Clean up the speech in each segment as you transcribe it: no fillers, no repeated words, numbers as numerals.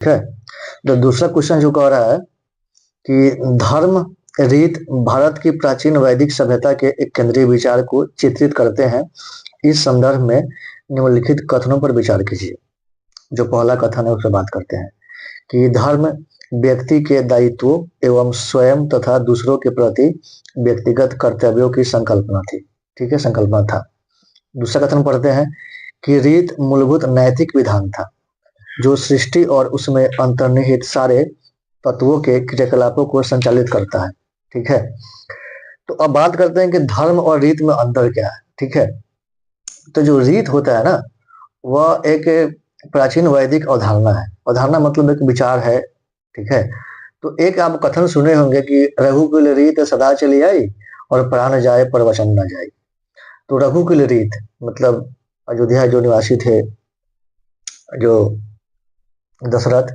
है। तो दूसरा क्वेश्चन जो कह रहा है कि धर्म रीत भारत की प्राचीन वैदिक सभ्यता के एक केंद्रीय विचार को चित्रित करते हैं। इस संदर्भ में निम्नलिखित कथनों पर विचार कीजिए। जो पहला कथन है उस पर बात करते हैं कि धर्म व्यक्ति के दायित्वों एवं स्वयं तथा दूसरों के प्रति व्यक्तिगत कर्तव्यों की संकल्पना थी। ठीक है, संकल्पना था। दूसरा कथन पढ़ते हैं कि रीत मूलभूत नैतिक विधान था जो सृष्टि और उसमें अंतर्निहित सारे तत्वों के क्रियाकलापों को संचालित करता है। ठीक है, तो अब बात करते हैं कि धर्म और रीत में अंतर क्या है। ठीक है, तो जो रीत होता है ना, वह एक प्राचीन वैदिक अवधारणा है। अवधारणा मतलब एक विचार है। ठीक है, तो एक आप कथन सुने होंगे कि रघुकुल रीत सदा चली आई और प्राण जाए पर वचन न जाए। तो रघुकुल रीत मतलब अयोध्या जो निवासी थे, जो दशरथ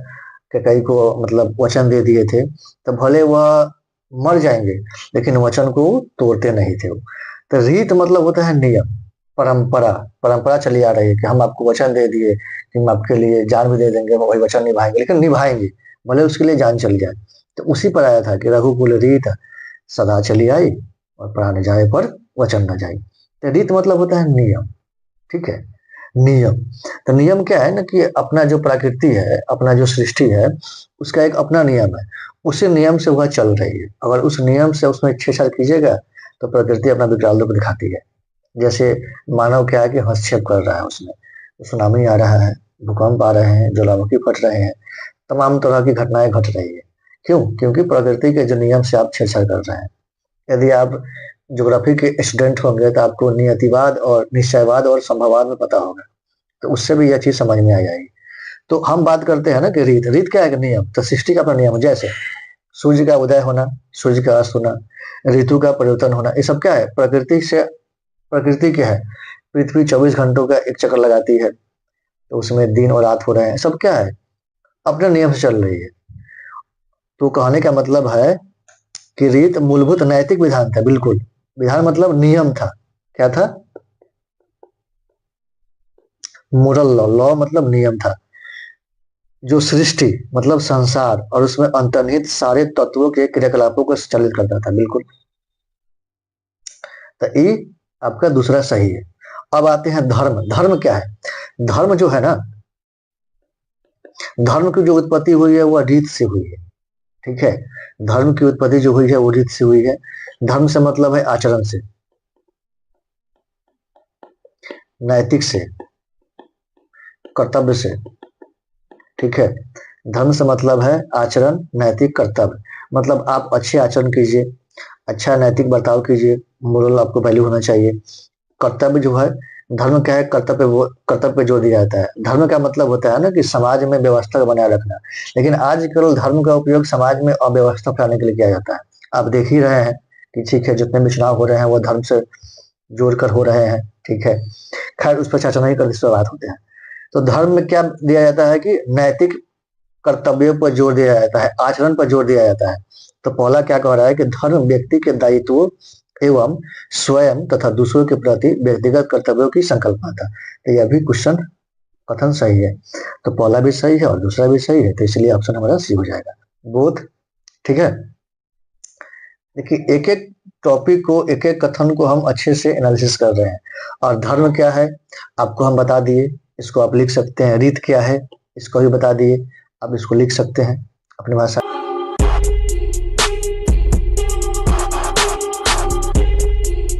कैकेयी को मतलब वचन दे दिए थे, तो भले वह मर जाएंगे लेकिन वचन को तोड़ते नहीं थे। तो रीत मतलब होता है नियम, परंपरा। परंपरा चली आ रही है कि हम आपको वचन दे दिए कि हम आपके लिए जान भी दे देंगे, वही वचन निभाएंगे, लेकिन निभाएंगे भले उसके लिए जान चली जाए। तो उसी पर आया था कि रघुकुल रीत सदा चली आई और प्राण जाए पर वचन न जाए। तो रीत मतलब होता है नियम। ठीक है, नियम। तो नियम क्या है ना कि अपना जो प्रकृति है, अपना जो सृष्टि है, उसका एक अपना नियम है। उसी नियम से वह चल रही है। अगर उस नियम से उसमें छेड़छाड़ कीजिएगा तो प्रकृति अपना विकराल रूप दिखाती है। जैसे मानव क्या है कि हस्तक्षेप कर रहा है, उसमें सुनामी आ रहा है, भूकंप आ रहे हैं, ज्वालामुखी फट रहे हैं, तमाम तरह की घटनाएं घट रही है। क्यों? क्योंकि प्रकृति के जो नियम से आप छेड़छाड़ कर रहे हैं। यदि आप ज्योग्राफी के स्टूडेंट होंगे तो आपको नियतिवाद और निश्चयवाद और संभववाद में पता होगा, तो उससे भी यह चीज समझ में आ जाएगी। तो हम बात करते हैं ना कि रीत रीत क्या है? नियम। तो सृष्टि का अपना नियम, जैसे सूर्य का उदय होना, सूर्य का अस्त होना, ऋतु का परिवर्तन होना, ये सब क्या है? प्रकृति से, प्रकृति क्या है? पृथ्वी 24 घंटों का एक चक्कर लगाती है, तो उसमें दिन और रात हो रहे हैं, सब क्या है? अपने नियम से चल रही है। तो कहने का मतलब है कि रीत मूलभूत नैतिक विधान था। बिल्कुल, विधान मतलब नियम था। क्या था? Moral law. लॉ मतलब नियम था जो सृष्टि मतलब संसार और उसमें अंतर्निहित सारे तत्वों के क्रियाकलापों को संचालित करता था। बिल्कुल, तो ये आपका दूसरा सही है। अब आते हैं धर्म। धर्म क्या है? धर्म जो है ना, धर्म की जो उत्पत्ति हुई है वह रीत से हुई है। ठीक है, धर्म की उत्पत्ति जो हुई है वो रीत से हुई है। धर्म से मतलब है आचरण से, नैतिक से, कर्तव्य से। ठीक है, धर्म से मतलब है आचरण, नैतिक, कर्तव्य। मतलब आप अच्छे आचरण कीजिए, अच्छा नैतिक बर्ताव कीजिए, मोरल आपको वैल्यू होना चाहिए। कर्तव्य जो है, धर्म क्या है? कर्तव्य, वो कर्तव्य पे जोर दिया जाता है। धर्म का मतलब होता है ना कि समाज में व्यवस्था बनाए रखना। लेकिन आजकल धर्म का उपयोग समाज में अव्यवस्था फैलाने के लिए किया जाता है। आप देख ही रहे हैं कि ठीक है, जितने भी चुनाव हो रहे हैं वो धर्म से जोड़कर हो रहे हैं। ठीक है, खैर उस पर चर्चा नहीं कर, इस पर बात होते हैं। तो धर्म में क्या दिया जाता है कि नैतिक कर्तव्यों पर जोर दिया जाता है, आचरण पर जोर दिया जाता है। तो पहला क्या कह रहा है कि धर्म व्यक्ति के दायित्वों एवं स्वयं तथा दूसरों के प्रति व्यक्तिगत कर्तव्यों की संकल्पना था। तो यह भी क्वेश्चन कथन सही है। तो पहला भी सही है और दूसरा भी सही है, तो इसलिए ऑप्शन हमारा सी हो जाएगा, बोथ। ठीक है, देखिए एक एक टॉपिक को, एक एक कथन को हम अच्छे से एनालिसिस कर रहे हैं। और धर्म क्या है आपको हम बता दिए, इसको आप लिख सकते हैं। रीत क्या है इसको भी बता दिए, आप इसको लिख सकते हैं अपनी भाषा।